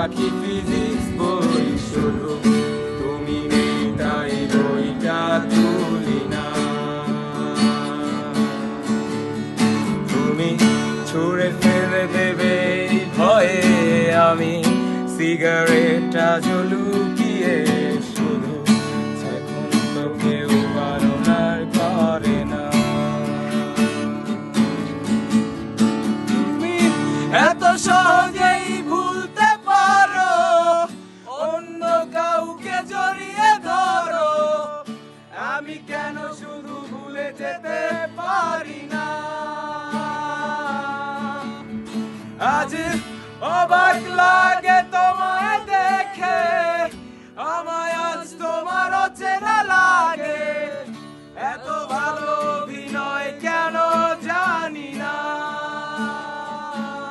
রাখি ফিজিক্স বই শুধু, তুমি নেই তাই বইটা তুলি না। তুমি ছুঁড়ে ফেলে দেবে ভয়ে আমি সিগারেটটা লুকিয়ে শুধু, এখন তো কেউ বারণার করে না। তুমি এত সহজেই ভুলতে পারো, অন্য কাউকে জড়িয়ে ধরো, আমি কেন শুধু ভুলে যেতে পারি না। আজ অবাক লাগে তোমায় দেখে, আমায় আজ তোমার অচেনা লাগে, এত ভালো